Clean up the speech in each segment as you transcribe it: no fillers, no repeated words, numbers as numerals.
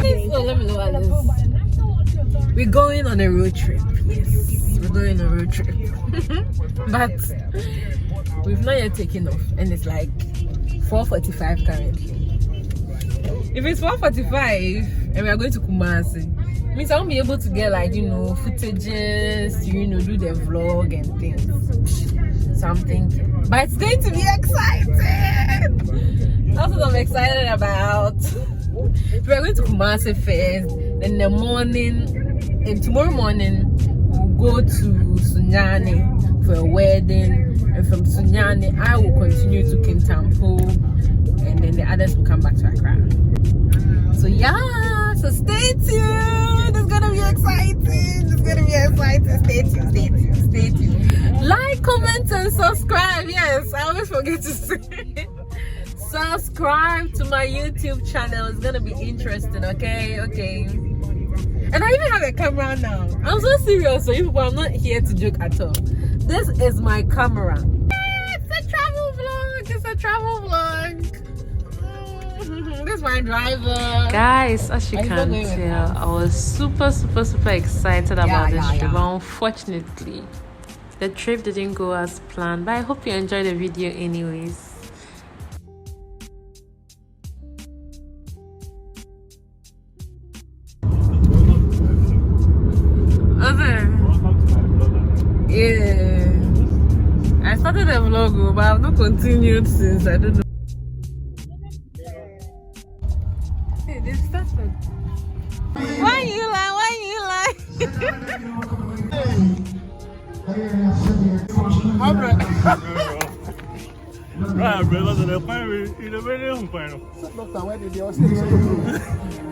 So let me know what this. We're going on a road trip. Yes, we're going on a road trip. But we've not yet taken off, and it's like 4:45 currently. If it's 4:45 and we are going to Kumasi, it means I won't be able to get like footages, do the vlog and things. So I'm thinking, but it's going to be exciting. That's what I'm excited about. We are going to Kumasi first, then in the morning, and tomorrow morning we'll go to Sunyani for a wedding, and from Sunyani I will continue to Kintampo, and then the others will come back to Accra. So yeah, so stay tuned. It's gonna be exciting. Stay tuned. Like, comment, and subscribe. Yes, I always forget to say. Subscribe to my YouTube channel. It's gonna be interesting. Okay. And I even have a camera now. I'm so serious. So you people, I'm not here to joke at all. This is my camera. It's a travel vlog. This is my driver. Guys, as you can tell, I was super excited about this trip. But unfortunately, the trip didn't go as planned. But I hope you enjoyed the video anyways. Yeah, I started a vlog, but I've not continued since. I don't know. Hey, they started. Why you lie?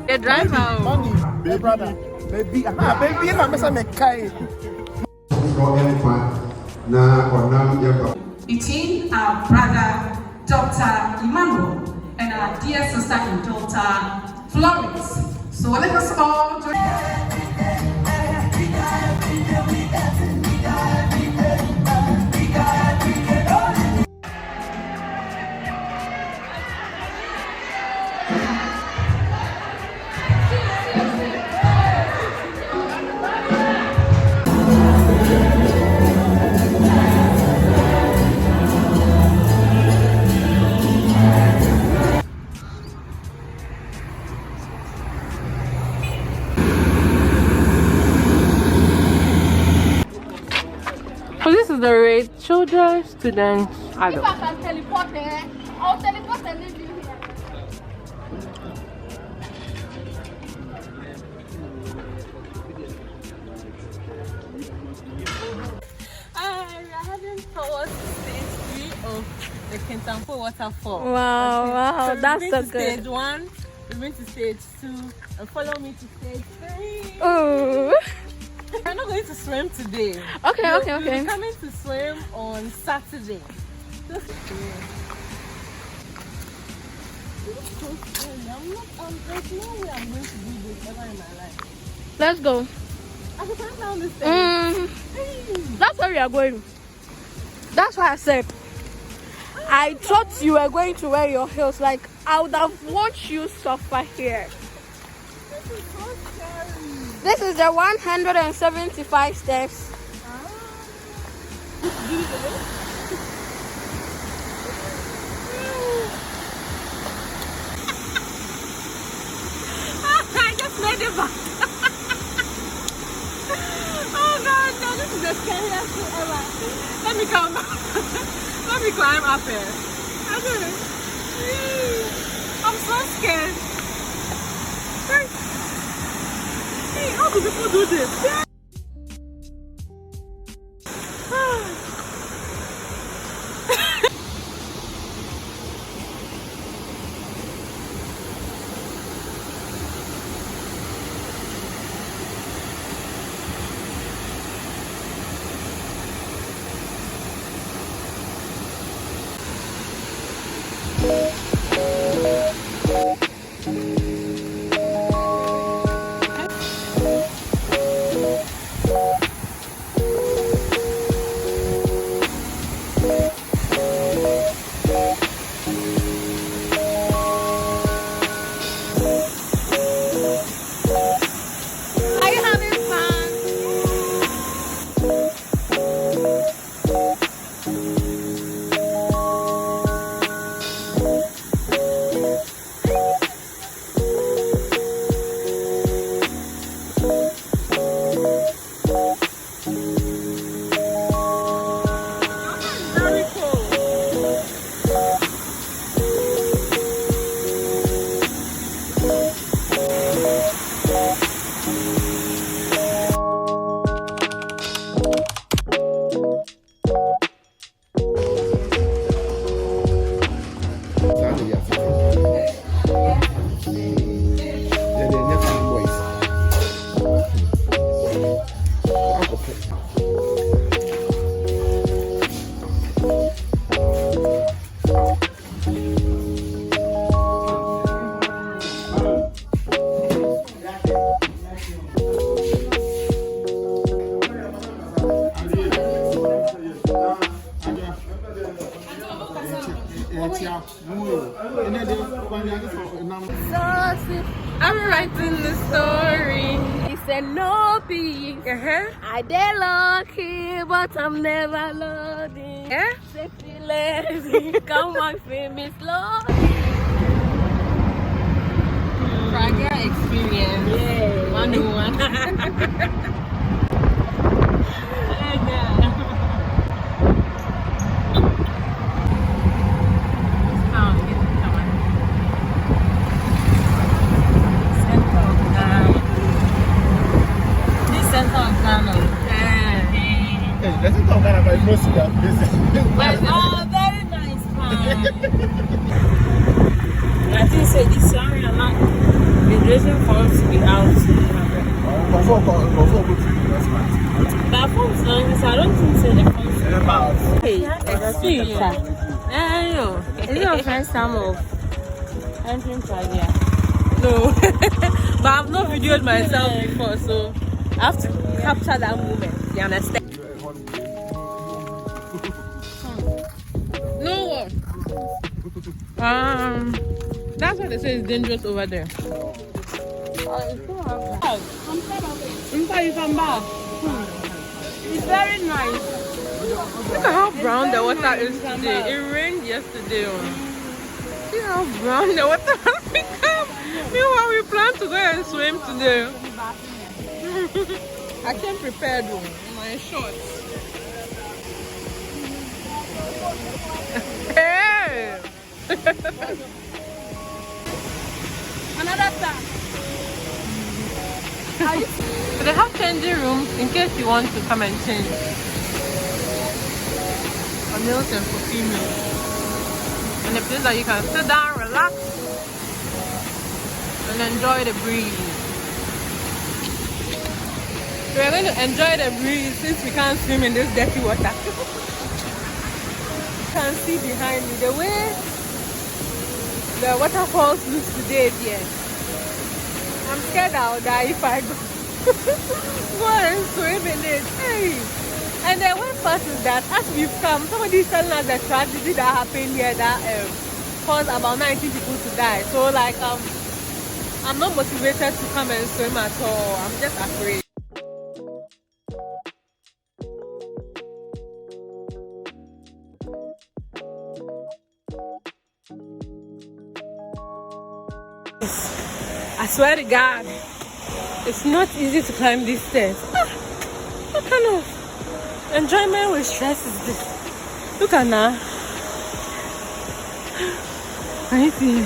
The driver. Hey, brother. Baby, I'm between our brother Dr. Emmanuel and our dear sister and daughter Florence. So let us all join. So this is the rate: children, students, adults. If I can teleport there, I'll teleport and leave you here. We are heading towards stage 3 of the Kintampo Waterfalls. Wow, So that's so good. Stage 1, we're going to stage 2, and follow me to stage 3. Oh. We're not going to swim today. Okay. We're coming to swim on Saturday. There's no way I'm going to do this ever in my life. Let's go. I can climb down the stairs. That's where we are going. That's why I said I thought you were going to wear your heels. Like, I would have watched you suffer here. This is so scary. This is the 175 steps. I just made it back. Oh God, no, this is the scariest thing ever. Let me come. Let me climb up here. I'm so scared. Hey, how do people do this? I'm writing the story. He said no peace. I dey lucky, but I'm never loading. Yeah? Safety lazy, come on, famous Lord. Praga experience. Yeah. 101. Let's talk about most of that business. Oh, very nice, man. I think say this area like the reason for us to be out. But from songs, I don't think so. The first experience. Is it your first time of entering Prague? No. But I've not videoed myself before, so I have to capture that moment. You understand? No one. That's why they say it's dangerous over there. It's very nice. Look at how brown the water is today. It rained yesterday. See how brown the water has become. Meanwhile, we plan to go and swim today. I came prepared in my shorts. Hey! Another time. So they have changing rooms in case you want to come and change. For males and for females. And a place that you can sit down, relax, and enjoy the breeze. We're going to enjoy the breeze since we can't swim in this dirty water. You can see behind me the way the waterfalls look today, dear. I'm scared I'll die if I go and swim in it. Hey. And the worst part is that as we've come, somebody is telling us the tragedy that happened here that caused about 90 people to die. So like I'm not motivated to come and swim at all. I'm just afraid. I swear to God, it's not easy to climb these stairs. What kind of enjoyment with stress is this? Look at now. Can you see?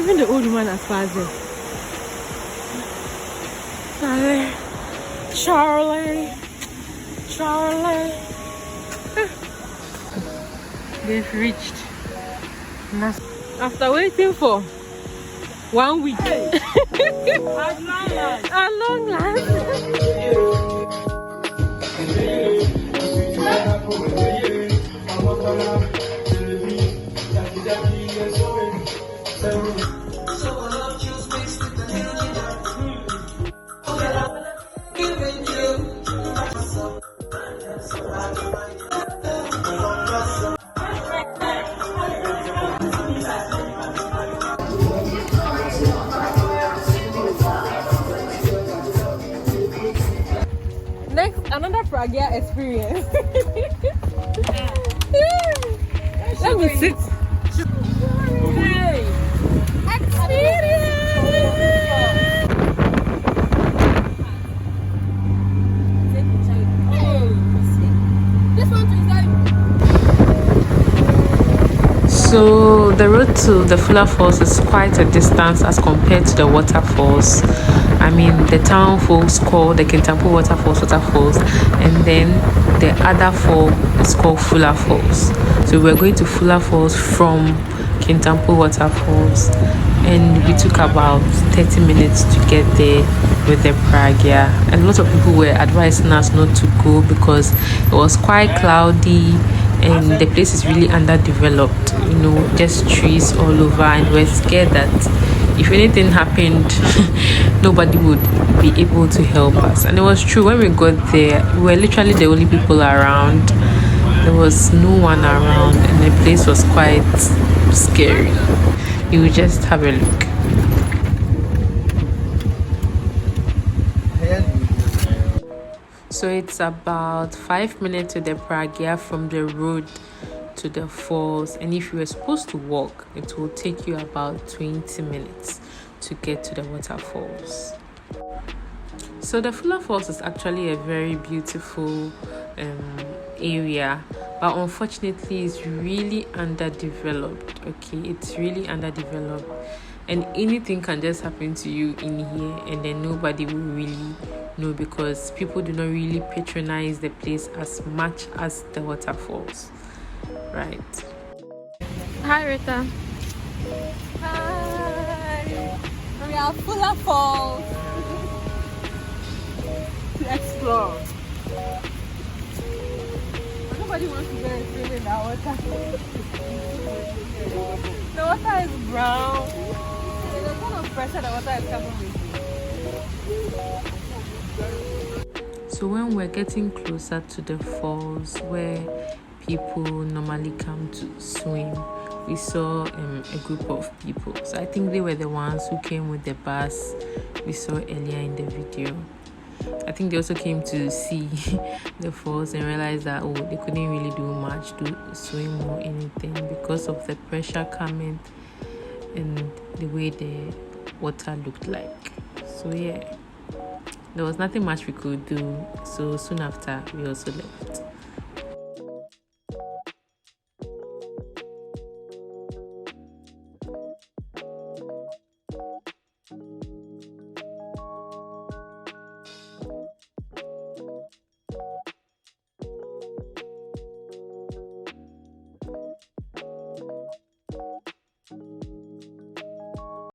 Even the old woman has passed it. Charlie. They've reached. After waiting for 1 week. At long last. Next, another Prague experience. Let me sit. Hey. So the road to the Fuller Falls is quite a distance as compared to the waterfalls. I mean, the town folks call the Kintampo Waterfalls, and then the other fall is called Fuller Falls. So we're going to Fuller Falls from Kintampo Waterfalls, and we took about 30 minutes to get there with the Prague. And a lot of people were advising us not to go because it was quite cloudy and the place is really underdeveloped, you know, just trees all over, and we're scared that if anything happened nobody would be able to help us. And it was true. When we got there, we were literally the only people around. There was no one around, and the place was quite scary. You will just have a look. So it's about 5 minutes to the Pragya from the road to the falls, and if you were supposed to walk, it will take you about 20 minutes to get to the waterfalls. So the Fula Falls is actually a very beautiful area, but unfortunately it's really underdeveloped. Okay, it's really underdeveloped, and anything can just happen to you in here, and then nobody will really know, because people do not really patronize the place as much as the waterfalls, right? Hi, Rita. Hi. We are Fula Falls to explore. But nobody wants to go and swim in that water. The water is brown. There's a ton of pressure the water is coming with. So when we're getting closer to the falls where people normally come to swim, we saw a group of people. So I think they were the ones who came with the bus we saw earlier in the video. I think they also came to see the falls and realized that they couldn't really do much to swim or anything because of the pressure coming and the way the water looked like. So yeah, there was nothing much we could do, so soon after we also left.